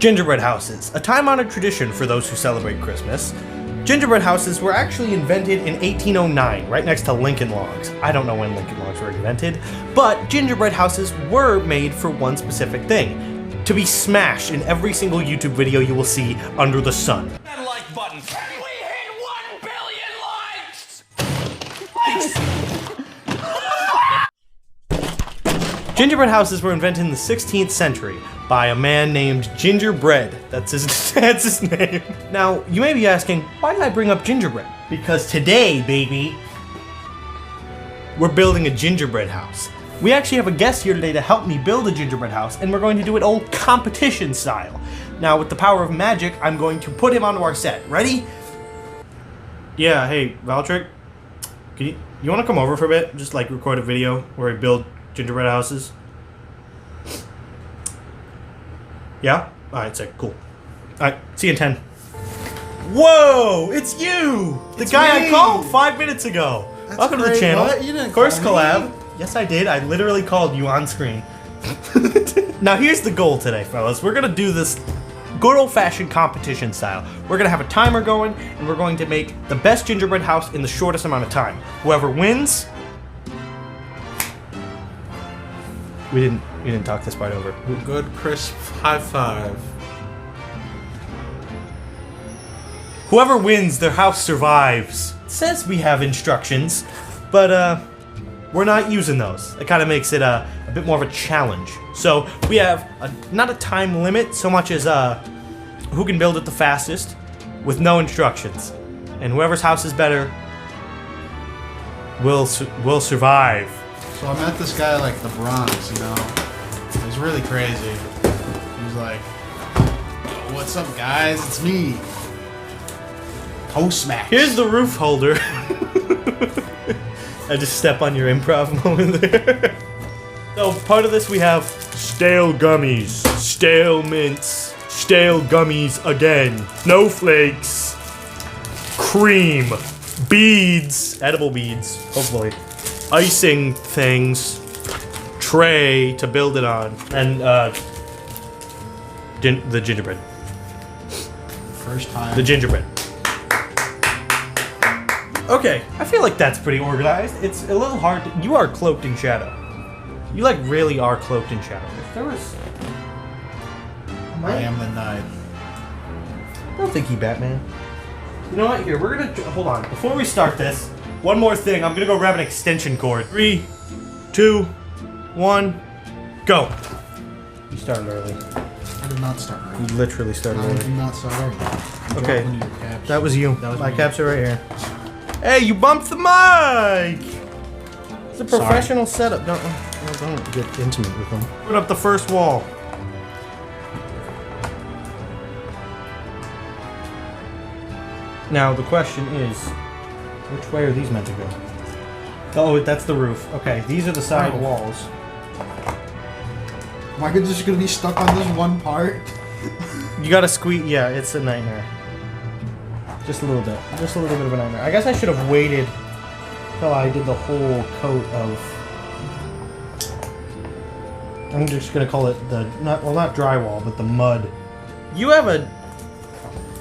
Gingerbread houses, a time-honored tradition for those who celebrate Christmas. Gingerbread houses were actually invented in 1809, right next to Lincoln Logs. I don't know when Lincoln Logs were invented, but gingerbread houses were made for one specific thing: to be smashed in every single YouTube video you will see under the sun. That like button. And we hit 1 billion likes! Gingerbread houses were invented in the 16th century by a man named Gingerbread. That's his name. Now, you may be asking, why did I bring up gingerbread? Because today, baby, we're building a gingerbread house. We actually have a guest here today to help me build a gingerbread house, and we're going to do it old competition style. Now, with the power of magic, I'm going to put him onto our set. Ready? Yeah, hey, Valtric, you want to come over for a bit? Just like record a video where I build gingerbread houses? Yeah? Alright, sick, cool. Alright, see you in 10. Whoa! It's you! The guy I called 5 minutes ago! That's Welcome to the great. channel. What? You didn't First call me. collab. Yes, I did. I literally called you on screen. Now, here's the goal today, fellas. We're gonna do this good old-fashioned competition style. We're gonna have a timer going, and we're going to make the best gingerbread house in the shortest amount of time. Whoever wins... We didn't talk this part over. Good crisp high five. Whoever wins, their house survives. It says we have instructions, but we're not using those. It kind of makes it a bit more of a challenge. So we have not a time limit so much as who can build it the fastest with no instructions. And whoever's house is better will survive. So I met this guy like the Bronx, you know. It was really crazy. He was like, "Yo, what's up, guys? It's me, Postmax." Here's the roof holder. I just step on your improv moment there. So part of this we have stale gummies, stale mints, stale gummies again, snowflakes, cream, beads, edible beads, hopefully, icing things, tray to build it on, and the gingerbread. First time. The gingerbread. Okay, I feel like that's pretty organized. It's a little hard to... You are cloaked in shadow. You, like, really are cloaked in shadow. If there was... I am the night. I don't think he Batman. You know what? Here, we're gonna... Hold on. Before we start this, one more thing. I'm gonna go grab an extension cord. 3, 2, 1, go. You started early. I did not start You right. literally started I early. did not start right. You Okay. dropped one of your caps. That was you. That was My me. caps are right here. Hey, you bumped the mic! It's a professional setup. Don't get intimate with them. Put up the first wall. Now, the question is, which way are these meant to go? Oh, that's the roof. Okay, these are the side Oh. walls. Am I just gonna be stuck on this one part? You gotta squeeze. Yeah, it's a nightmare. Just a little bit. Just a little bit of a nightmare. I guess I should have waited till I did the whole coat of... I'm just gonna call it the... not drywall, but the mud. You have a...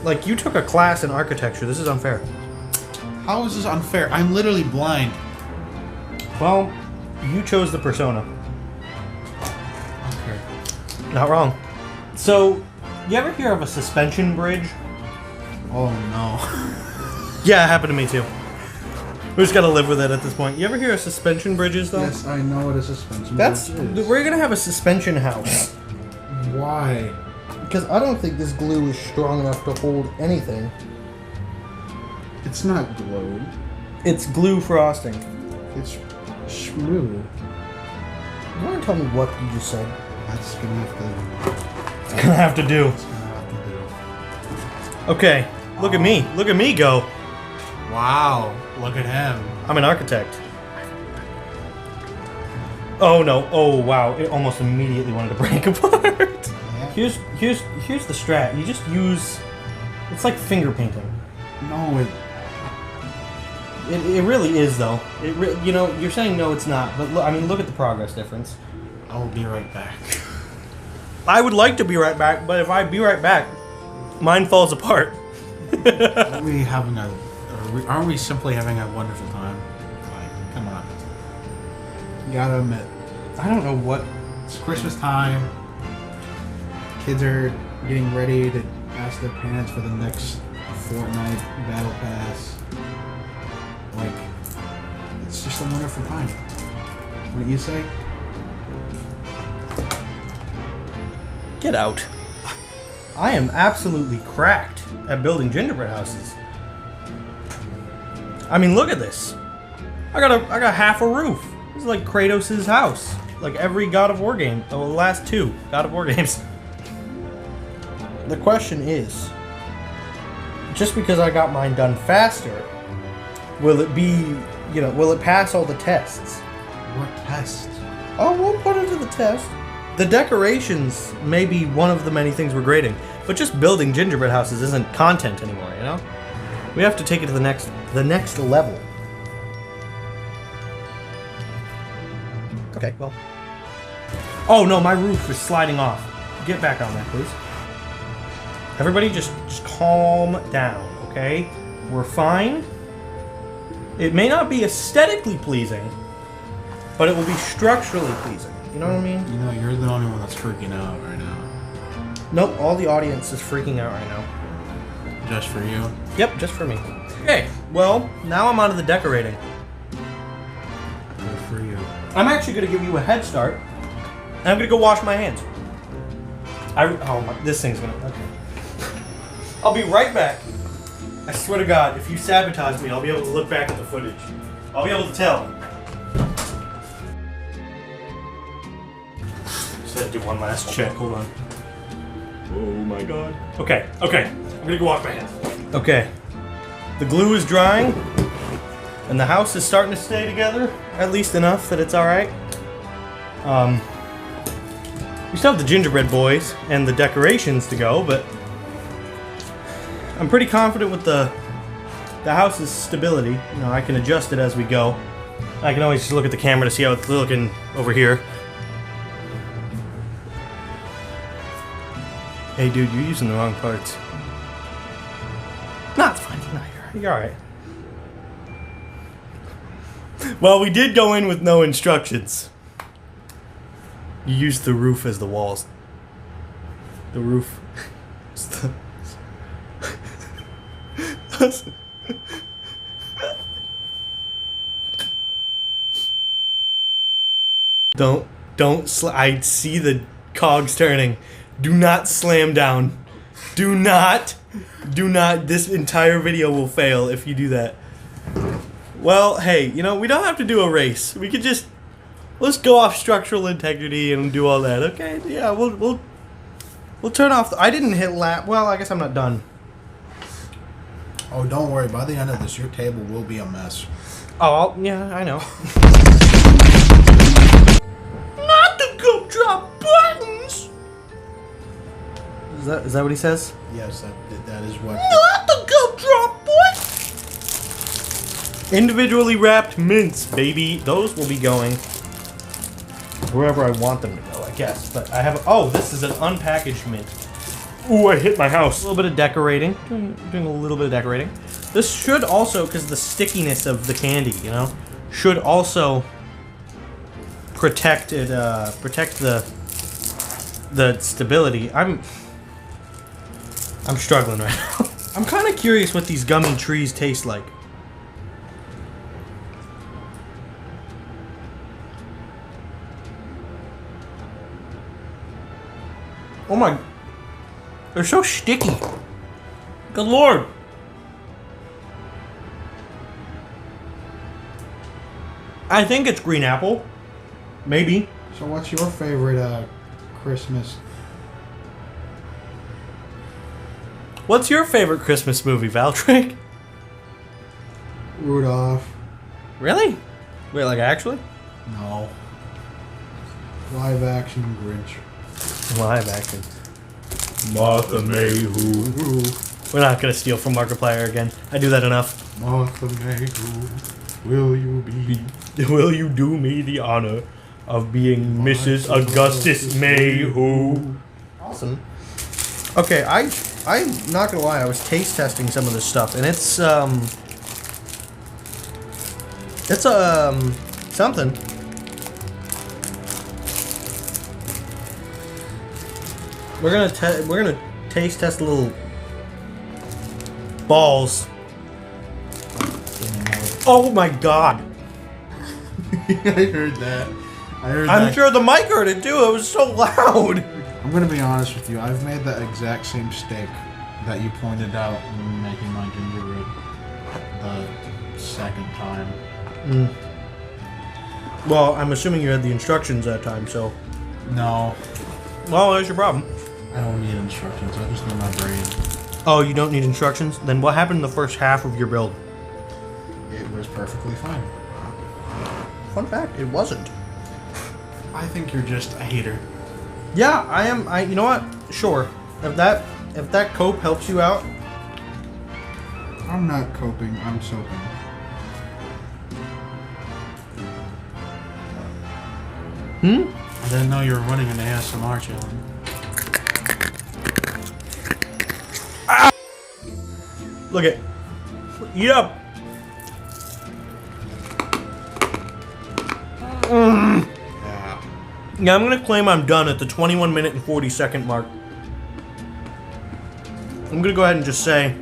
Like, you took a class in architecture. This is unfair. How is this unfair? I'm literally blind. Well, you chose the persona. Okay. Not wrong. So, you ever hear of a suspension bridge? Oh no. Yeah, it happened to me too. We just gotta live with it at this point. You ever hear of suspension bridges, though? Yes, I know what a suspension That's... bridge is. We're gonna have a suspension house. Why? Because I don't think this glue is strong enough to hold anything. It's not glue. It's glue frosting. It's shmoo. You want to tell me what you just said? That's gonna have to. It's gonna have to do. It's gonna have to do. Okay, look at me. Look at me go. Wow. Look at him. I'm an architect. Oh no. Oh wow. It almost immediately wanted to break apart. Yeah. Here's the strat. You just use... It's like finger painting. No, It really is, though. You know, you're saying no, it's not. But look, I mean, look at the progress difference. I'll be right back. I would like to be right back, but if I be right back, mine falls apart. Aren't we having aren't we simply having a wonderful time? Like, come on. You gotta admit, I don't know what. it's Christmas time. Kids are getting ready to ask their parents for the next Fortnite Battle Pass. Like, it's just a wonderful time. What do you say? Get out. I am absolutely cracked at building gingerbread houses. I mean, look at this. I got half a roof. This is like Kratos' house. Like every God of War game. Oh, the last two God of War games. The question is, just because I got mine done faster, will it be, will it pass all the tests? What test? Oh, we'll put it to the test. The decorations may be one of the many things we're grading, but just building gingerbread houses isn't content anymore, you know? We have to take it to the next level. Okay, well. Oh no, my roof is sliding off. Get back on that, please. Everybody just calm down, okay? We're fine. It may not be aesthetically pleasing, but it will be structurally pleasing. You know what I mean? You know, you're the only one that's freaking out right now. Nope, all the audience is freaking out right now. Just for you? Yep, just for me. Okay, well, now I'm on to the decorating. Good for you. I'm actually going to give you a head start, and I'm going to go wash my hands. This thing's going to... Okay. I'll be right back. I swear to God, if you sabotage me, I'll be able to look back at the footage. I'll be able to tell. Just had to do one last check. Hold on. Oh my God. Okay. I'm gonna go wash my hands. Okay. The glue is drying, and the house is starting to stay together, at least enough that it's all right. We still have the gingerbread boys and the decorations to go, but I'm pretty confident with the house's stability. You know, I can adjust it as we go. I can always just look at the camera to see how it's looking over here. Hey dude, you're using the wrong parts. No, it's fine. No, you're alright. Well, we did go in with no instructions. You used the roof as the walls. The roof. I see the cogs turning. Do not slam down. Do not. This entire video will fail if you do that. Well, hey, we don't have to do a race. We could just, let's go off structural integrity and do all that. Okay? Yeah, we'll turn off. I didn't hit lap. Well, I guess I'm not done. Oh, don't worry. By the end of this, your table will be a mess. Oh, yeah, I know. Not the gumdrop buttons! Is that what he says? Yes, that is what... Not the gumdrop buttons! Individually wrapped mints, baby. Those will be going wherever I want them to go, I guess. But I have... Oh, this is an unpackaged mint. Ooh, I hit my house. A little bit of decorating. Doing a little bit of decorating. This should also, because the stickiness of the candy, should also protect it, protect the stability. I'm struggling right now. I'm kind of curious what these gummy trees taste like. Oh my... They're so sticky. Good Lord. I think it's green apple. Maybe. So what's your favorite Christmas? What's your favorite Christmas movie, Valtric? Rudolph. Really? Wait, like actually? No. Live action Grinch. Live action. Martha May Who. We're not gonna steal from Markiplier again. I do that enough. Martha May Who, will you be? Will you do me the honor of being Mrs. Augustus May Who? Awesome. Okay, I'm not gonna lie. I was taste testing some of this stuff, and it's something. We're gonna taste test a little balls. Oh my god! I heard that. I'm sure the mic heard it too. It was so loud. I'm gonna be honest with you. I've made that exact same mistake that you pointed out when making my gingerbread the second time. Well, I'm assuming you had the instructions that time, so. No, Well, there's your problem. I don't need instructions. I just need my brain. Oh, you don't need instructions? Then what happened in the first half of your build? It was perfectly fine. Fun fact, it wasn't. I think you're just a hater. Yeah, I am. You know what? Sure. If that cope helps you out. I'm not coping. I'm soaping. I didn't know you were running an ASMR challenge. Look it. Eat up. Yeah, I'm gonna claim I'm done at the 21 minute and 40 second mark. I'm gonna go ahead and just say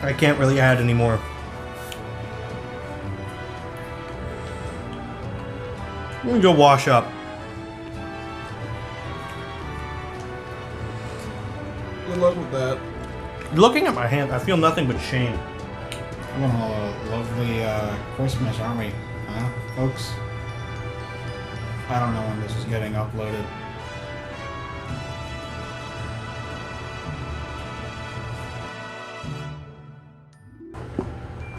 I can't really add any more. I'm gonna go wash up. Good luck with that. Looking at my hand, I feel nothing but shame. What a lovely Christmas, aren't we? Huh, folks? I don't know when this is getting uploaded.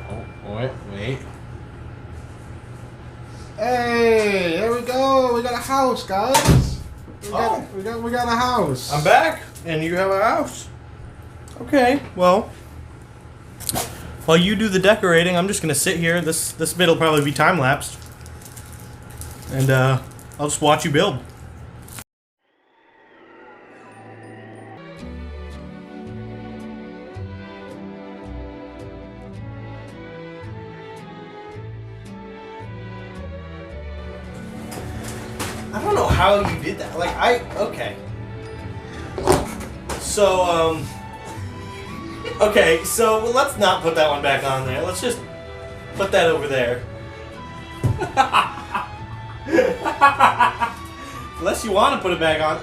Oh, wait. Hey, there we go. We got a house, guys. We got a house. I'm back, and you have a house. Okay, well, while you do the decorating, I'm just gonna sit here. This bit'll probably be time lapsed, and I'll just watch you build. I don't know how you did that. Okay. So, okay, so let's not put that one back on there. Let's just put that over there. Unless you want to put it back on.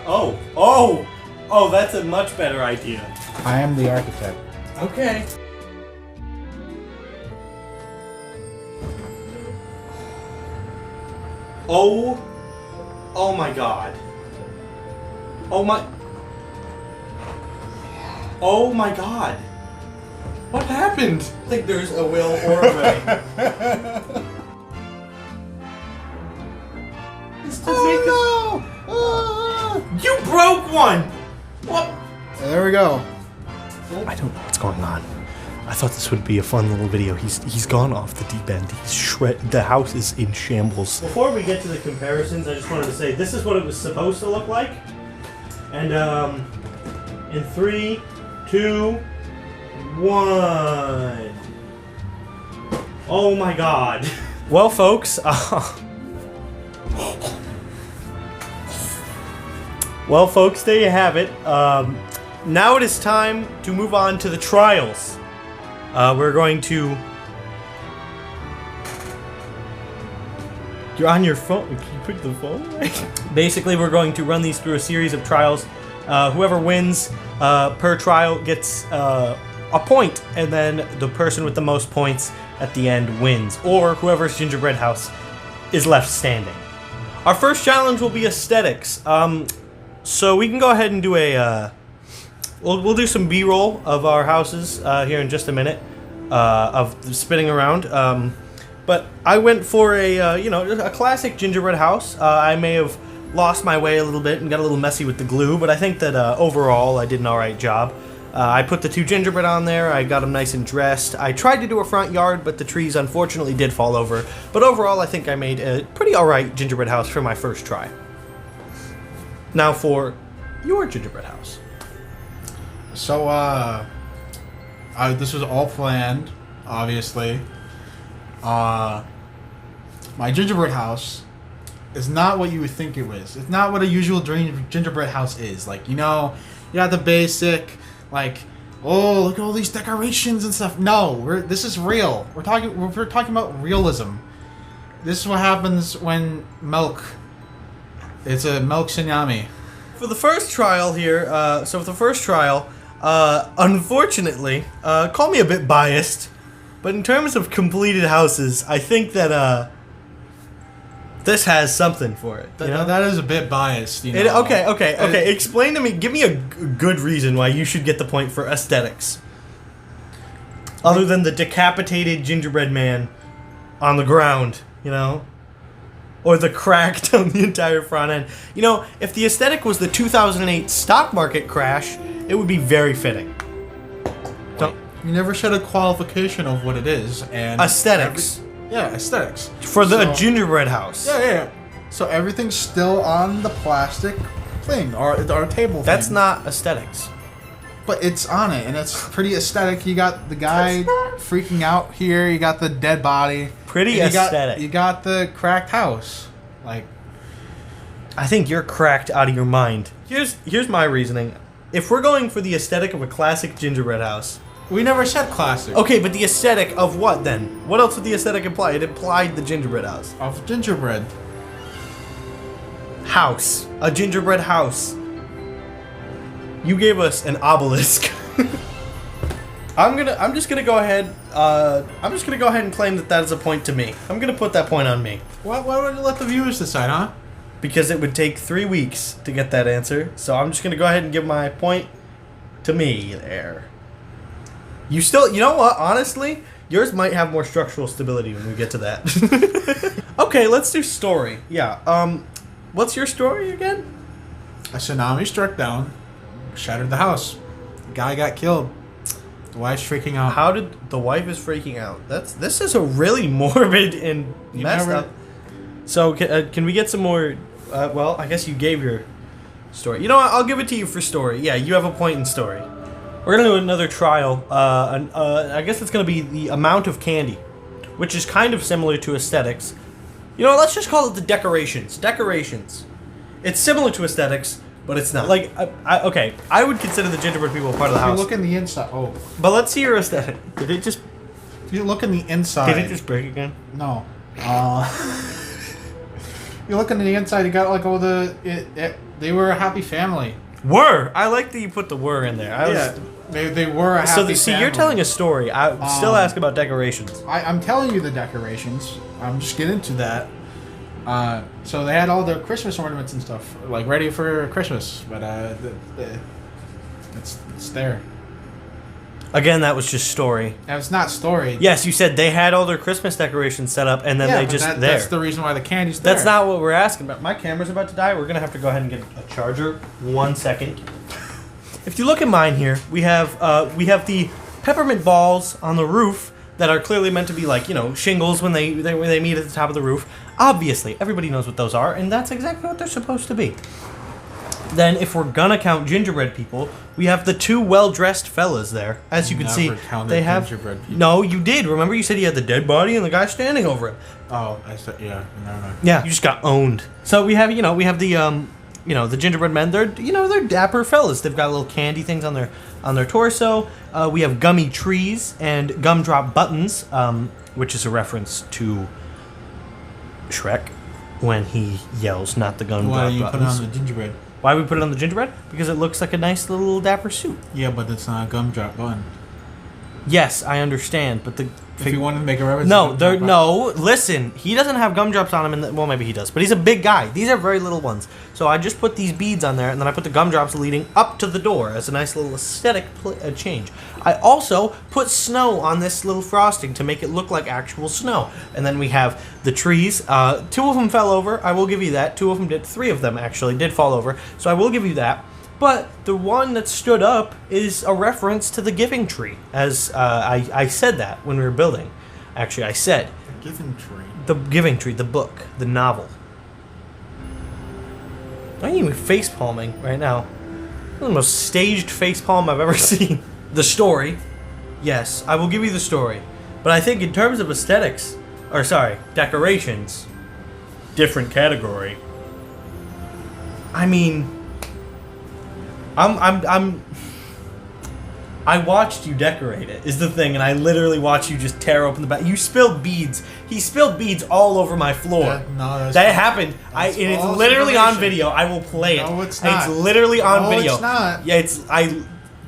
Oh, that's a much better idea. I am the architect. Okay. Oh my god. Oh my god. What happened? I think there's a will or a way. You broke one! What? There we go. I don't know what's going on. I thought this would be a fun little video. He's gone off the deep end. The house is in shambles. Before we get to the comparisons, I just wanted to say this is what it was supposed to look like. And in 3, 2, 1. Oh my god. Well, folks, there you have it. Now it is time to move on to the trials. We're going to... You're on your phone. Can you put the phone away? Basically, we're going to run these through a series of trials. Whoever wins per trial gets a point, and then the person with the most points at the end wins, or whoever's gingerbread house is left standing. Our first challenge will be aesthetics. So we can go ahead and do a... We'll do some B-roll of our houses here in just a minute of spinning around. But I went for a classic gingerbread house. I may have lost my way a little bit and got a little messy with the glue, but I think that overall I did an alright job. I put the 2 gingerbread on there. I got them nice and dressed. I tried to do a front yard, but the trees unfortunately did fall over. But overall, I think I made a pretty alright gingerbread house for my first try. Now for your gingerbread house? So, this was all planned, obviously. My gingerbread house is not what you would think it was. It's not what a usual gingerbread house is. Like, you know, you got the basic, like, oh, look at all these decorations and stuff. No, this is real. We're talking about realism. This is what happens when milk. It's a milk tsunami. For the first trial here, unfortunately, call me a bit biased, but in terms of completed houses, I think that this has something for it. You know? That is a bit biased. You know? Okay. Explain to me. Give me a good reason why you should get the point for aesthetics, other than the decapitated gingerbread man on the ground. You know. Or the crack down the entire front end. You know, if the aesthetic was the 2008 stock market crash, it would be very fitting. You never said a qualification of what it is. And aesthetics. Aesthetics. For the gingerbread house. Yeah. So everything's still on the plastic thing, or table thing. That's not aesthetics. But it's on it, and it's pretty aesthetic. You got the guy freaking out here. You got the dead body. Pretty aesthetic. You got the cracked house. Like, I think you're cracked out of your mind. Here's my reasoning. If we're going for the aesthetic of a classic gingerbread house, we never said classic. Okay, but the aesthetic of what then? What else would the aesthetic imply? It implied the gingerbread house. Of gingerbread. House. A gingerbread house. You gave us an obelisk. I'm just gonna go ahead and claim that is a point to me. I'm gonna put that point on me. Why would you let the viewers decide, huh? Because it would take 3 weeks to get that answer. So I'm just gonna go ahead and give my point to me there. You know what? Honestly, yours might have more structural stability when we get to that. Okay, let's do story. Yeah. What's your story again? A tsunami struck down, shattered the house. The guy got killed. The wife's freaking out. How did the wife is freaking out? This is a really morbid and messed up. So can we get some more? Well, I guess you gave your story. You know what? I'll give it to you for story. Yeah, you have a point in story. We're gonna do another trial. I guess it's gonna be the amount of candy, which is kind of similar to aesthetics. You know, let's just call it the decorations. Decorations. It's similar to aesthetics, but it's not. Like, okay, I would consider the gingerbread people part of the house. You look in the inside. Oh. But let's see your aesthetic. Did it just... If you look in the inside... Did it just break again? No. You look in the inside, you got like all the... they were a happy family. Were? I like that you put the were in there. They were a happy family. You're telling a story. I still ask about decorations. I'm telling you the decorations. I'm just getting into that. So they had all their Christmas ornaments and stuff, like ready for Christmas, but it's there. Again, that was just story. And it's not story. Yes, you said they had all their Christmas decorations set up, and then they just there. That's the reason why the candy's there. That's not what we're asking about. My camera's about to die. We're gonna have to go ahead and get a charger. 1 second. If you look at mine here, we have the peppermint balls on the roof that are clearly meant to be like, you know, shingles when they meet at the top of the roof. Obviously, everybody knows what those are, and that's exactly what they're supposed to be. Then, if we're gonna count gingerbread people, we have the two well-dressed fellas there. As you can see, they have gingerbread people. No, you did. Remember, you said he had the dead body and the guy standing over him. Oh, I said yeah. No. Yeah, you just got owned. So we have, the gingerbread men. They're dapper fellas. They've got little candy things on their torso. We have gummy trees and gumdrop buttons, which is a reference to Shrek when he yells, "Not the gumdrop buttons." Why do you put it on the gingerbread? Why we put it on the gingerbread? Because it looks like a nice little dapper suit. Yeah, but it's not a gumdrop button. Yes, I understand, but if you wanted to make a reference, listen, he doesn't have gumdrops on him. Well, maybe he does, but he's a big guy. These are very little ones. So I just put these beads on there, and then I put the gumdrops leading up to the door as a nice little aesthetic change. I also put snow on this little frosting to make it look like actual snow. And then we have the trees. 2 of them fell over. I will give you that. 2 of them did. 3 of them actually did fall over. So I will give you that. But the one that stood up is a reference to the giving tree, as I said that when we were building. Actually, I said... The giving tree? The giving tree, the book, the novel. I'm even face palming right now. The most staged facepalm I've ever seen. The story, yes, I will give you the story. But I think in terms of aesthetics, or sorry, decorations, different category. I mean, I watched you decorate it, is the thing, and I literally watched you just tear open the back. You spilled beads. He spilled beads all over my floor. That happened. It's literally on video. I will play it. No, it's not. It's literally on video. No, it's not. Yeah,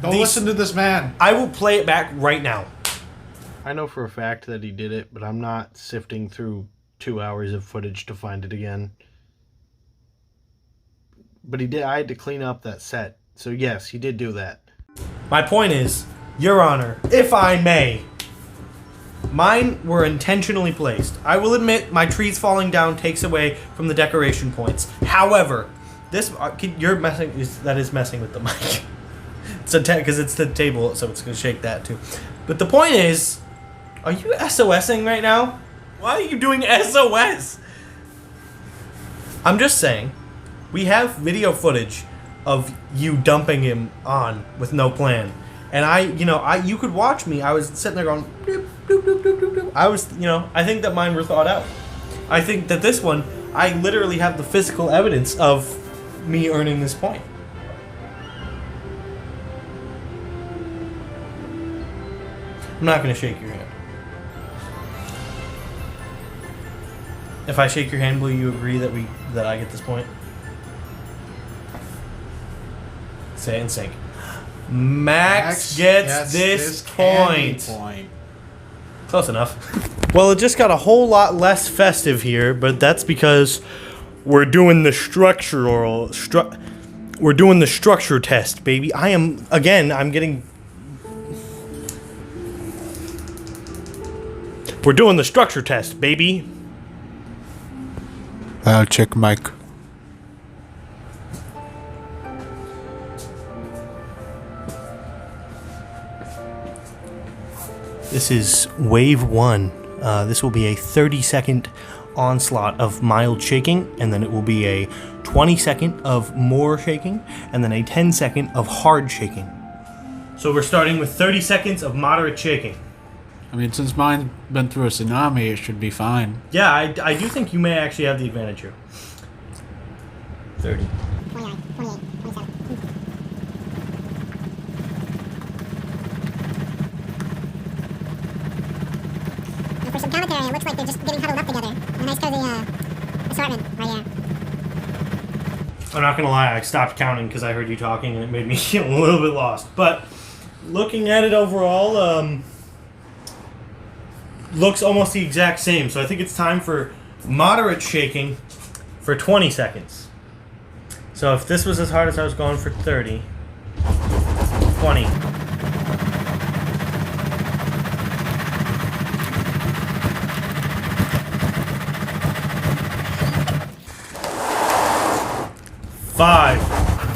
Don't listen to this man. I will play it back right now. I know for a fact that he did it, but I'm not sifting through 2 hours of footage to find it again. But he did. I had to clean up that set. So yes, he did do that. My point is, Your Honor, if I may, mine were intentionally placed. I will admit my trees falling down takes away from the decoration points. However, this that is messing with the mic. It's because it's the table, so it's gonna shake that too. But the point is, are you SOSing right now? Why are you doing SOS? I'm just saying, we have video footage of you dumping him on with no plan. And you could watch me. I was sitting there going, doop, doop, doop, doop, doop, doop. I think that mine were thought out. I think that this one, I literally have the physical evidence of me earning this point. I'm not going to shake your hand. If I shake your hand, will you agree that I get this point? Say it in sync. Max gets this point. Close enough. Well, it just got a whole lot less festive here, but that's because we're doing the we're doing the structure test, baby. I'm getting. We're doing the structure test, baby. I'll check mic. This is wave 1. This will be a 30-second onslaught of mild shaking, and then it will be a 20-second of more shaking, and then a 10-second of hard shaking. So we're starting with 30 seconds of moderate shaking. I mean, since mine's been through a tsunami, it should be fine. Yeah, I do think you may actually have the advantage here. 30. 29, 28, 27. Now for some commentary, it looks like they're just getting huddled up together. A nice cozy assortment right here. I'm not gonna lie, I stopped counting because I heard you talking and it made me feel a little bit lost. But looking at it overall, looks almost the exact same. So I think it's time for moderate shaking for 20 seconds. So if this was as hard as I was going for 30, 20. Five.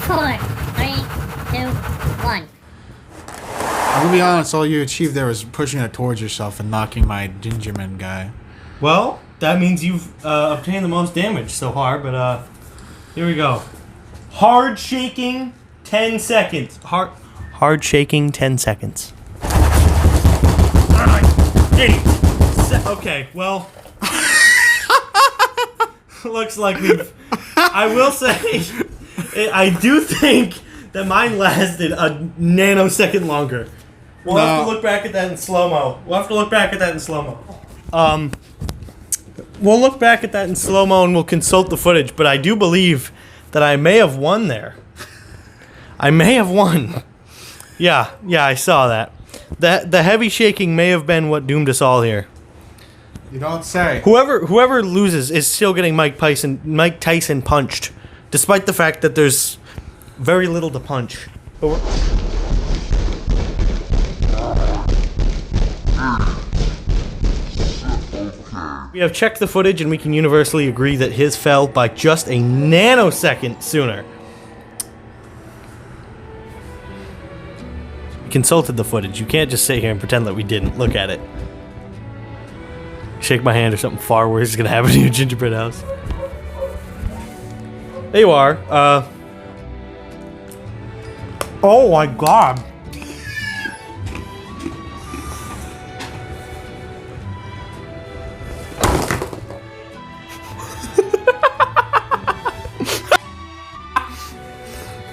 4, 3, 2, 1. I'm gonna be honest, all you achieved there was pushing it towards yourself and knocking my gingerman guy. Well, that means you've obtained the most damage so far, but here we go. Hard shaking, 10 seconds. Hard shaking, 10 seconds. Okay, well, looks like we've... I will say, I do think that mine lasted a nanosecond longer. We'll have to look back at that in slow-mo. We'll look back at that in slow-mo and we'll consult the footage, but I do believe that I may have won there. I may have won. Yeah, I saw that. The heavy shaking may have been what doomed us all here. You don't say. Whoever loses is still getting Mike Tyson punched, despite the fact that there's very little to punch. We have checked the footage and we can universally agree that his fell by just a nanosecond sooner. We consulted the footage. You can't just sit here and pretend that we didn't look at it. Shake my hand or something far worse is gonna happen to your gingerbread house. There you are. Oh my god.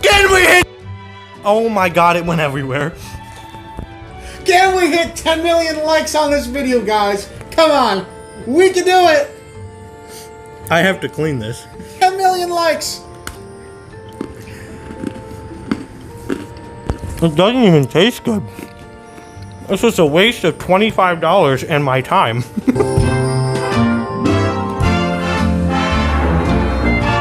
Can we hit? Oh my god, it went everywhere. Can we hit 10 million likes on this video, guys? Come on. We can do it. I have to clean this. 10 million likes. It doesn't even taste good. This was a waste of $25 and my time.